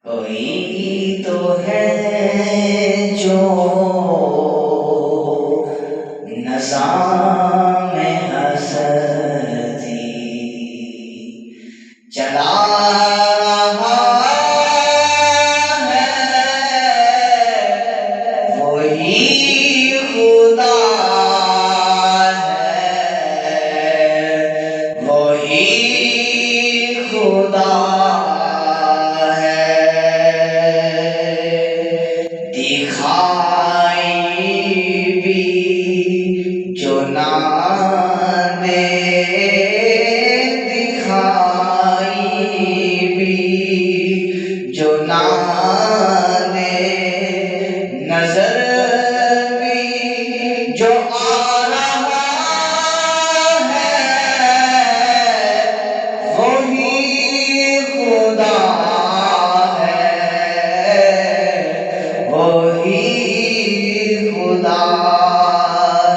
کوئی تو ہے جو نظام ہستی چلا رہا ہے، وہی خدا ہے، وہی خدا دکھائی بھی جو نہ دے، دکھائی بھی جو نہ دے، نظر بھی جو آ رہا ہے، وہی خدا وہی خدا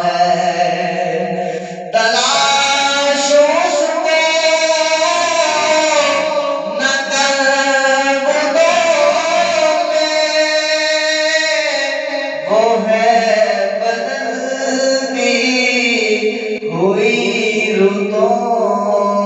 ہے۔ تلاش اس کو نہ کر وہ ہے بدلتی ہوئی رتوں